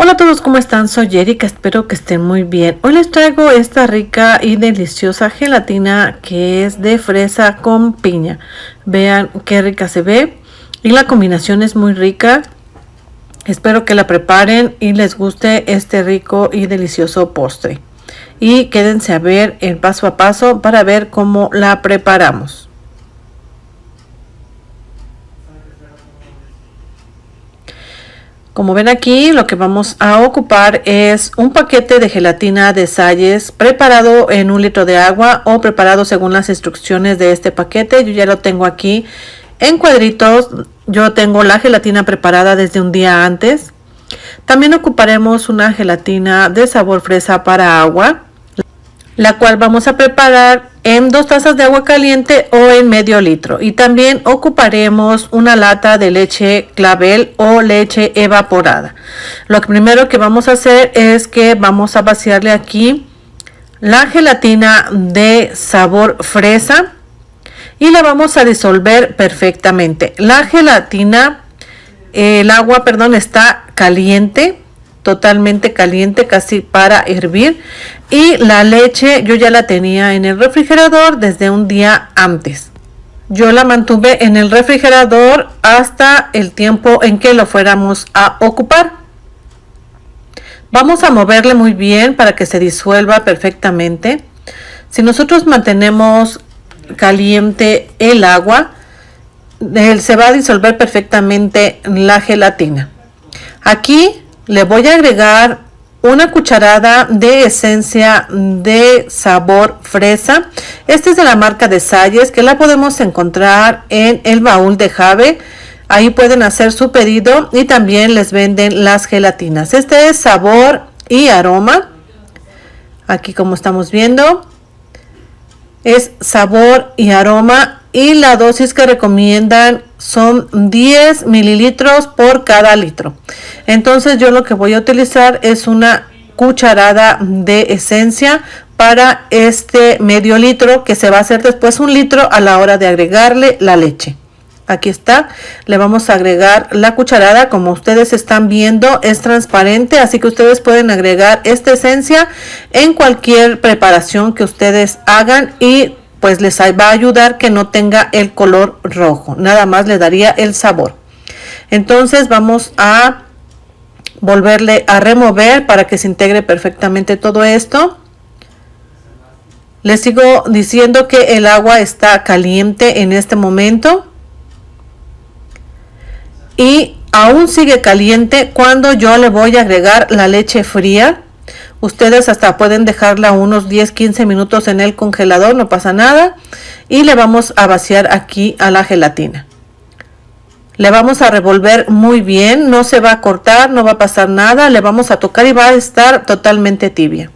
Hola a todos, ¿cómo están? Soy Erika, espero que estén muy bien. Hoy les traigo esta rica y deliciosa gelatina que es de fresa con piña. Vean qué rica se ve y la combinación es muy rica. Espero que la preparen y les guste este rico y delicioso postre. Y quédense a ver el paso a paso para ver cómo la preparamos. Como ven aquí, lo que vamos a ocupar es un paquete de gelatina de Salles preparado en 1 litro de agua o preparado según las instrucciones de este paquete. Yo ya lo tengo aquí en cuadritos. Yo tengo la gelatina preparada desde un día antes. También ocuparemos una gelatina de sabor fresa para agua, la cual vamos a preparar en 2 tazas de agua caliente o en medio litro. Y también ocuparemos una lata de leche clavel o leche evaporada. Lo primero que vamos a hacer es que vamos a vaciarle aquí la gelatina de sabor fresa y la vamos a disolver perfectamente. La gelatina, el agua, perdón, está caliente, totalmente caliente, casi para hervir, y la leche yo ya la tenía en el refrigerador desde un día antes. Yo la mantuve en el refrigerador hasta el tiempo en que lo fuéramos a ocupar. Vamos a moverle muy bien para que se disuelva perfectamente. Si nosotros mantenemos caliente el agua, se va a disolver perfectamente la gelatina. Aquí le voy a agregar una cucharada de esencia de sabor fresa. Este es de la marca de Salles, que la podemos encontrar en el baúl de Jave. Ahí pueden hacer su pedido y también les venden las gelatinas. Este es sabor y aroma. Aquí, como estamos viendo, es sabor y aroma. Y la dosis que recomiendan son 10 mililitros por cada litro. Entonces yo lo que voy a utilizar es una cucharada de esencia para este medio litro, que se va a hacer después 1 litro a la hora de agregarle la leche. Aquí está, le vamos a agregar la cucharada. Como ustedes están viendo, es transparente, así que ustedes pueden agregar esta esencia en cualquier preparación que ustedes hagan y pues les va a ayudar que no tenga el color rojo, nada más le daría el sabor. Entonces vamos a volverle a remover para que se integre perfectamente todo esto. Les sigo diciendo que el agua está caliente en este momento y aún sigue caliente cuando yo le voy a agregar la leche fría. Ustedes hasta pueden dejarla unos 10-15 minutos en el congelador, no pasa nada. Y le vamos a vaciar aquí a la gelatina. Le vamos a revolver muy bien, no se va a cortar, no va a pasar nada. Le vamos a tocar y va a estar totalmente tibia.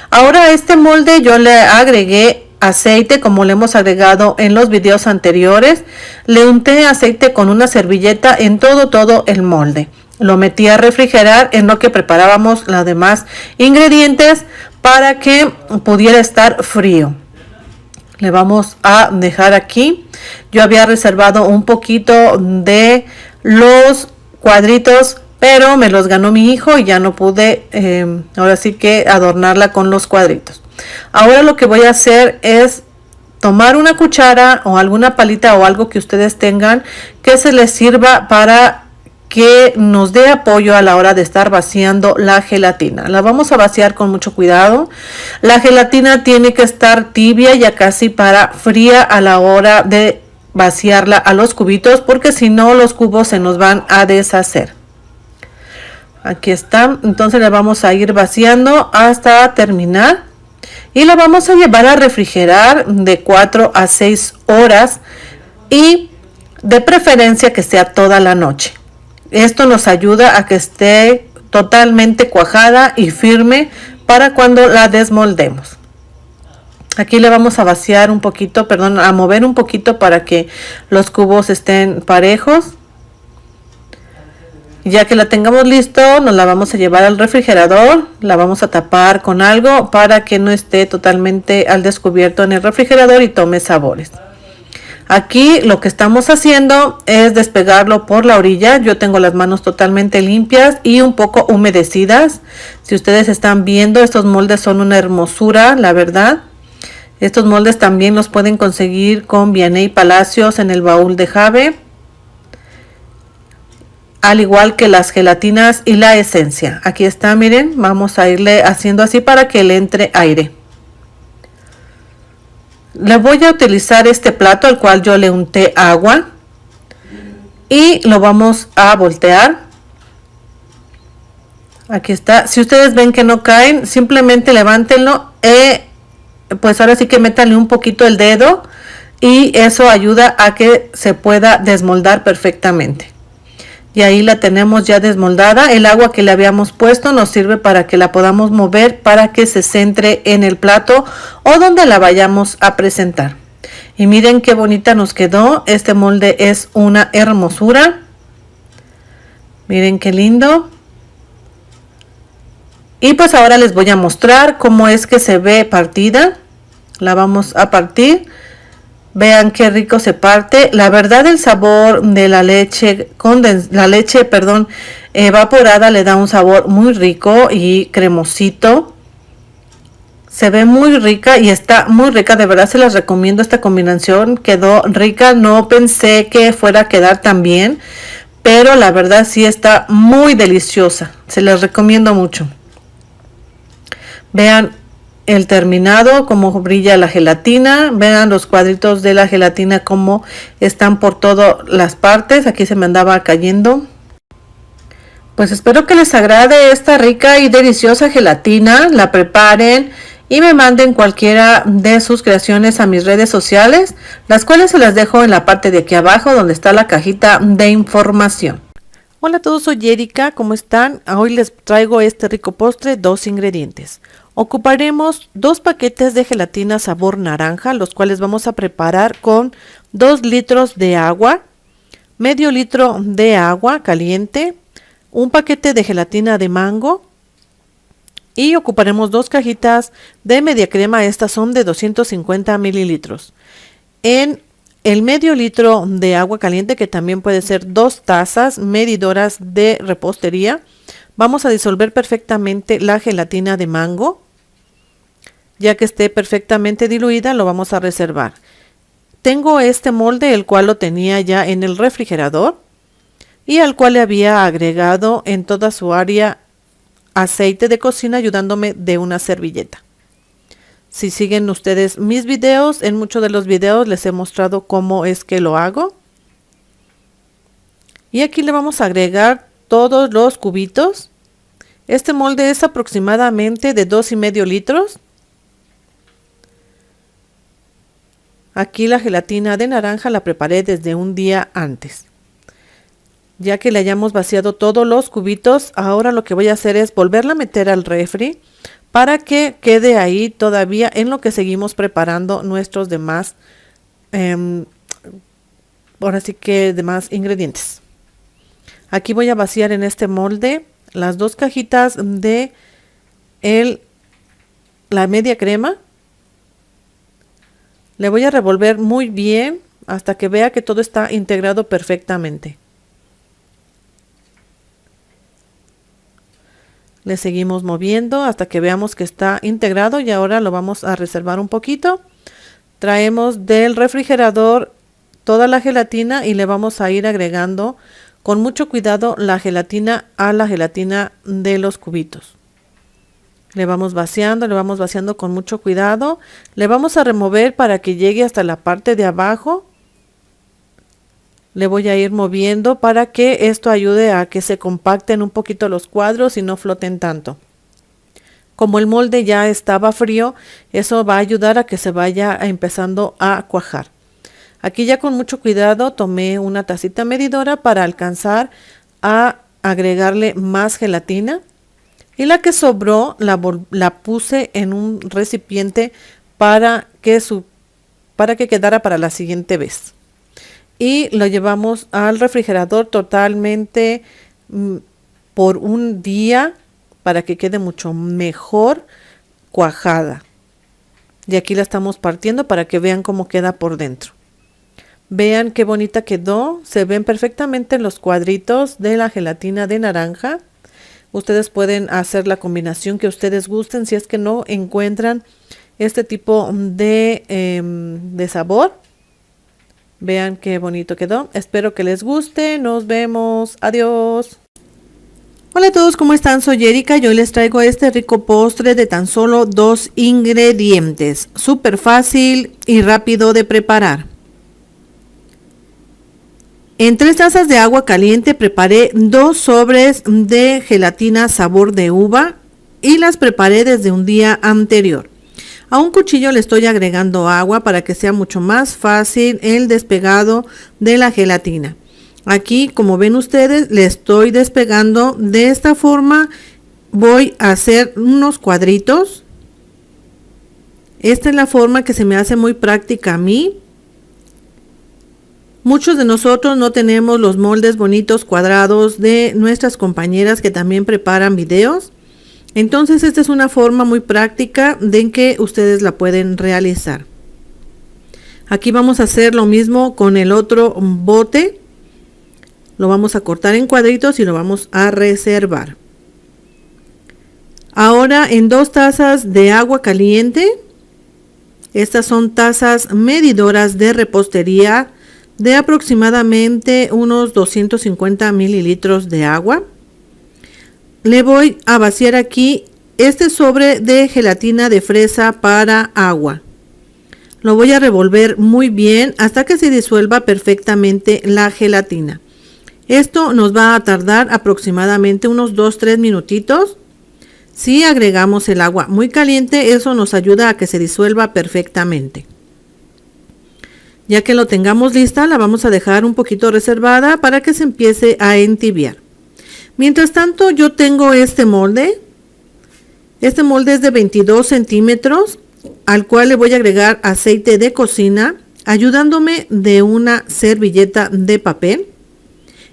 Ahora a este molde yo le agregué aceite, como le hemos agregado en los videos anteriores. Le unté aceite con una servilleta en todo el molde. Lo metí a refrigerar en lo que preparábamos los demás ingredientes para que pudiera estar frío. Le vamos a dejar aquí. Yo había reservado un poquito de los cuadritos, pero me los ganó mi hijo y ya no pude, ahora sí que adornarla con los cuadritos. Ahora lo que voy a hacer es tomar una cuchara o alguna palita o algo que ustedes tengan que se les sirva para que nos dé apoyo a la hora de estar vaciando la gelatina. La vamos a vaciar con mucho cuidado. La gelatina tiene que estar tibia, ya casi para fría a la hora de vaciarla a los cubitos, porque si no los cubos se nos van a deshacer. Aquí está. Entonces la vamos a ir vaciando hasta terminar y la vamos a llevar a refrigerar de 4 a 6 horas y de preferencia que sea toda la noche. Esto nos ayuda a que esté totalmente cuajada y firme para cuando la desmoldemos. Aquí le vamos a vaciar un poquito, perdón, a mover un poquito para que los cubos estén parejos. Ya que la tengamos listo, nos la vamos a llevar al refrigerador. La vamos a tapar con algo para que no esté totalmente al descubierto en el refrigerador y tome sabores. Aquí lo que estamos haciendo es despegarlo por la orilla. Yo tengo las manos totalmente limpias y un poco humedecidas. Si ustedes están viendo, estos moldes son una hermosura, la verdad. Estos moldes también los pueden conseguir con Vianney Palacios en el baúl de Jave, al igual que las gelatinas y la esencia. Aquí está, miren, vamos a irle haciendo así para que le entre aire. Le voy a utilizar este plato al cual yo le unté agua y lo vamos a voltear. Aquí está. Si ustedes ven que no caen, simplemente levántenlo, pues ahora sí que métanle un poquito el dedo y eso ayuda a que se pueda desmoldar perfectamente. Y ahí la tenemos ya desmoldada. El agua que le habíamos puesto nos sirve para que la podamos mover para que se centre en el plato o donde la vayamos a presentar. Y miren qué bonita nos quedó. Este molde es una hermosura. Miren qué lindo. Y pues ahora les voy a mostrar cómo es que se ve partida. La vamos a partir. Vean qué rico se parte. La verdad, el sabor de la leche evaporada le da un sabor muy rico y cremosito. Se ve muy rica y está muy rica. De verdad se las recomiendo esta combinación. Quedó rica. No pensé que fuera a quedar tan bien, pero la verdad sí está muy deliciosa. Se las recomiendo mucho. Vean el terminado, cómo brilla la gelatina. Vean los cuadritos de la gelatina cómo están por todas las partes. Aquí se me andaba cayendo. Pues espero que les agrade esta rica y deliciosa gelatina. La preparen y me manden cualquiera de sus creaciones a mis redes sociales, las cuales se las dejo en la parte de aquí abajo donde está la cajita de información. Hola a todos, soy Erika, ¿cómo están? Hoy les traigo este rico postre, 2 ingredientes. Ocuparemos 2 paquetes de gelatina sabor naranja, los cuales vamos a preparar con 2 litros de agua, medio litro de agua caliente, un paquete de gelatina de mango y ocuparemos 2 cajitas de media crema. Estas son de 250 mililitros. En el medio litro de agua caliente, que también puede ser 2 tazas medidoras de repostería, vamos a disolver perfectamente la gelatina de mango. Ya que esté perfectamente diluida, lo vamos a reservar. Tengo este molde, el cual lo tenía ya en el refrigerador y al cual le había agregado en toda su área aceite de cocina, ayudándome de una servilleta. Si siguen ustedes mis videos, en muchos de los videos les he mostrado cómo es que lo hago. Y aquí le vamos a agregar todos los cubitos. Este molde es aproximadamente de 2,5 litros. Aquí la gelatina de naranja la preparé desde un día antes. Ya que le hayamos vaciado todos los cubitos, ahora lo que voy a hacer es volverla a meter al refri para que quede ahí todavía en lo que seguimos preparando nuestros demás, ahora sí que demás ingredientes. Aquí voy a vaciar en este molde las 2 cajitas de la media crema. Le voy a revolver muy bien hasta que vea que todo está integrado perfectamente. Le seguimos moviendo hasta que veamos que está integrado y ahora lo vamos a reservar un poquito. Traemos del refrigerador toda la gelatina y le vamos a ir agregando con mucho cuidado la gelatina a la gelatina de los cubitos. Le vamos vaciando con mucho cuidado. Le vamos a remover para que llegue hasta la parte de abajo. Le voy a ir moviendo para que esto ayude a que se compacten un poquito los cuadros y no floten tanto. Como el molde ya estaba frío, eso va a ayudar a que se vaya empezando a cuajar. Aquí ya con mucho cuidado tomé una tacita medidora para alcanzar a agregarle más gelatina. Y la que sobró la puse en un recipiente para que quedara para la siguiente vez. Y lo llevamos al refrigerador totalmente por un día para que quede mucho mejor cuajada. Y aquí la estamos partiendo para que vean cómo queda por dentro. Vean qué bonita quedó. Se ven perfectamente los cuadritos de la gelatina de naranja. Ustedes pueden hacer la combinación que ustedes gusten si es que no encuentran este tipo de sabor. Vean qué bonito quedó. Espero que les guste. Nos vemos. Adiós. Hola a todos, ¿cómo están? Soy Erika. Yo les traigo este rico postre de tan solo 2 ingredientes. Súper fácil y rápido de preparar. En 3 tazas de agua caliente preparé 2 sobres de gelatina sabor de uva y las preparé desde un día anterior. A un cuchillo le estoy agregando agua para que sea mucho más fácil el despegado de la gelatina. Aquí, como ven ustedes, le estoy despegando de esta forma. Voy a hacer unos cuadritos. Esta es la forma que se me hace muy práctica a mí. Muchos de nosotros no tenemos los moldes bonitos cuadrados de nuestras compañeras que también preparan videos. Entonces esta es una forma muy práctica de que ustedes la pueden realizar. Aquí vamos a hacer lo mismo con el otro bote. Lo vamos a cortar en cuadritos y lo vamos a reservar. Ahora en 2 tazas de agua caliente. Estas son tazas medidoras de repostería de aproximadamente unos 250 mililitros de agua. Le voy a vaciar aquí este sobre de gelatina de fresa para agua. Lo voy a revolver muy bien hasta que se disuelva perfectamente la gelatina. Esto nos va a tardar aproximadamente unos 2-3 minutitos. Si agregamos el agua muy caliente, eso nos ayuda a que se disuelva perfectamente. Ya que lo tengamos lista, la vamos a dejar un poquito reservada para que se empiece a entibiar. Mientras tanto, yo tengo este molde. Este molde es de 22 centímetros, al cual le voy a agregar aceite de cocina, ayudándome de una servilleta de papel.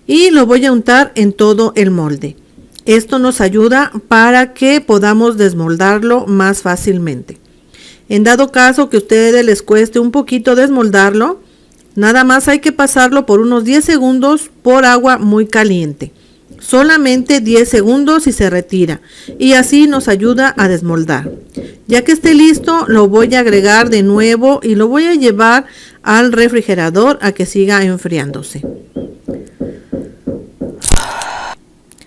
Y lo voy a untar en todo el molde. Esto nos ayuda para que podamos desmoldarlo más fácilmente. En dado caso que a ustedes les cueste un poquito desmoldarlo, nada más hay que pasarlo por unos 10 segundos por agua muy caliente. Solamente 10 segundos y se retira. Y así nos ayuda a desmoldar. Ya que esté listo, lo voy a agregar de nuevo y lo voy a llevar al refrigerador a que siga enfriándose.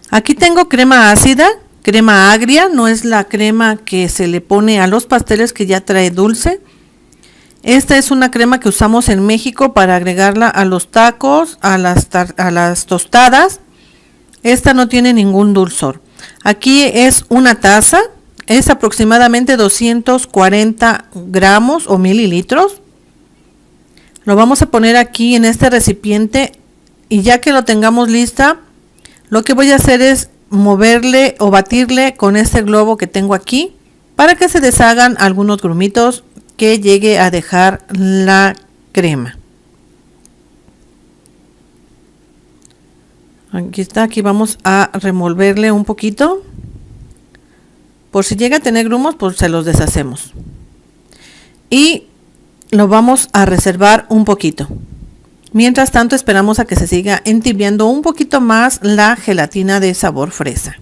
Aquí tengo crema ácida. Crema agria, no es la crema que se le pone a los pasteles que ya trae dulce. Esta es una crema que usamos en México para agregarla a los tacos, a las tostadas. Esta no tiene ningún dulzor. Aquí es una taza, es aproximadamente 240 gramos o mililitros. Lo vamos a poner aquí en este recipiente y ya que lo tengamos lista, lo que voy a hacer es moverle o batirle con este globo que tengo aquí para que se deshagan algunos grumitos que llegue a dejar la crema. Aquí está, aquí vamos a removerle un poquito. Por si llega a tener grumos, pues se los deshacemos. Y lo vamos a reservar un poquito. Mientras tanto esperamos a que se siga entibiando un poquito más la gelatina de sabor fresa.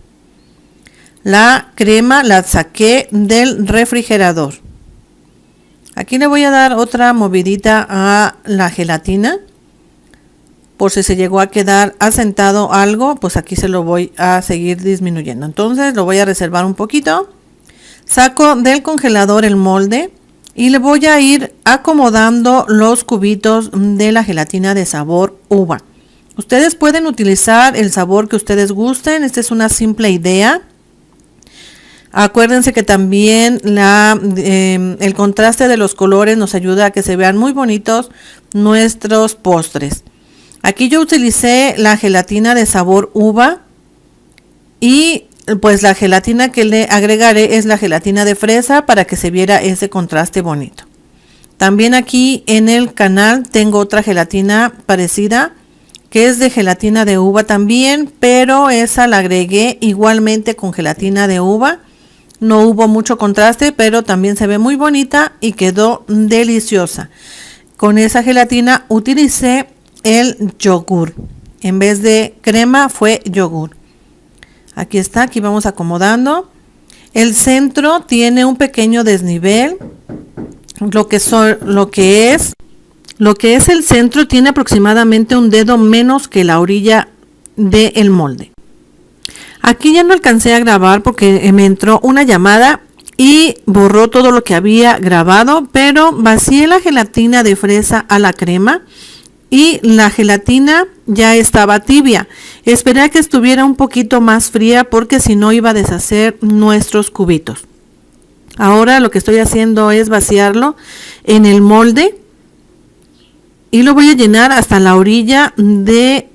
La crema la saqué del refrigerador. Aquí le voy a dar otra movidita a la gelatina. Por si se llegó a quedar asentado algo, pues aquí se lo voy a seguir disminuyendo. Entonces lo voy a reservar un poquito. Saco del congelador el molde. Y le voy a ir acomodando los cubitos de la gelatina de sabor uva. Ustedes pueden utilizar el sabor que ustedes gusten. Esta es una simple idea. Acuérdense que también el contraste de los colores nos ayuda a que se vean muy bonitos nuestros postres. Aquí yo utilicé la gelatina de sabor uva y pues la gelatina que le agregaré es la gelatina de fresa para que se viera ese contraste bonito. También aquí en el canal tengo otra gelatina parecida que es de gelatina de uva también, pero esa la agregué igualmente con gelatina de uva. No hubo mucho contraste, pero también se ve muy bonita y quedó deliciosa. con esa gelatina utilicé el yogur. En vez de crema fue yogur. Aquí está, aquí vamos acomodando. El centro tiene un pequeño desnivel. Lo que es el centro tiene aproximadamente un dedo menos que la orilla del molde. Aquí ya no alcancé a grabar porque me entró una llamada y borró todo lo que había grabado, pero vacié la gelatina de fresa a la crema y la gelatina ya estaba tibia. Esperé a que estuviera un poquito más fría porque si no iba a deshacer nuestros cubitos. Ahora lo que estoy haciendo es vaciarlo en el molde y lo voy a llenar hasta la orilla de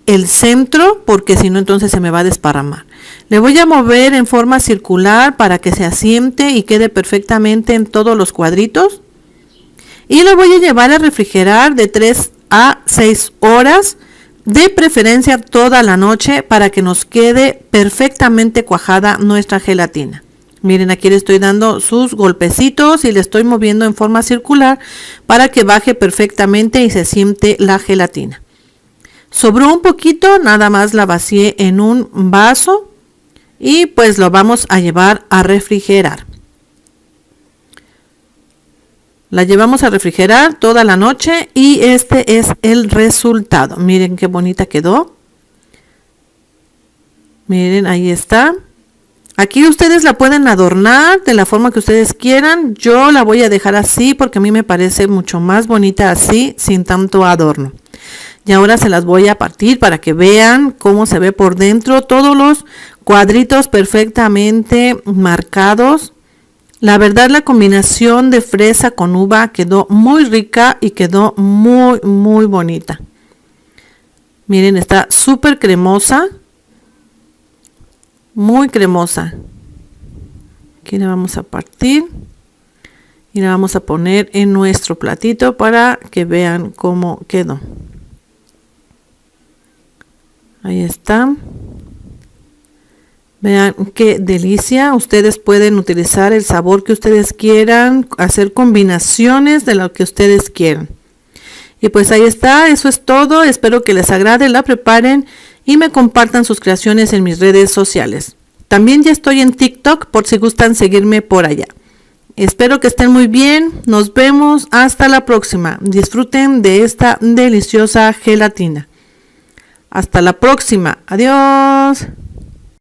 el centro porque si no entonces se me va a desparramar. Le voy a mover en forma circular para que se asiente y quede perfectamente en todos los cuadritos y lo voy a llevar a refrigerar de 3 a 6 horas, de preferencia toda la noche, para que nos quede perfectamente cuajada nuestra gelatina. Miren, aquí le estoy dando sus golpecitos y le estoy moviendo en forma circular para que baje perfectamente y se siente la gelatina. Sobró un poquito, nada más la vacié en un vaso y pues lo vamos a llevar a refrigerar. La llevamos a refrigerar toda la noche y este es el resultado. Miren qué bonita quedó. Miren, ahí está. Aquí ustedes la pueden adornar de la forma que ustedes quieran. Yo la voy a dejar así porque a mí me parece mucho más bonita así, sin tanto adorno. Y ahora se las voy a partir para que vean cómo se ve por dentro. Todos los cuadritos perfectamente marcados. La verdad, la combinación de fresa con uva quedó muy rica y quedó muy, muy bonita. Miren, está súper cremosa. Muy cremosa. Aquí la vamos a partir y la vamos a poner en nuestro platito para que vean cómo quedó. Ahí está. Vean qué delicia. Ustedes pueden utilizar el sabor que ustedes quieran, hacer combinaciones de lo que ustedes quieran. Y pues ahí está, eso es todo. Espero que les agrade, la preparen y me compartan sus creaciones en mis redes sociales. También ya estoy en TikTok por si gustan seguirme por allá. Espero que estén muy bien. Nos vemos hasta la próxima. Disfruten de esta deliciosa gelatina. Hasta la próxima. Adiós.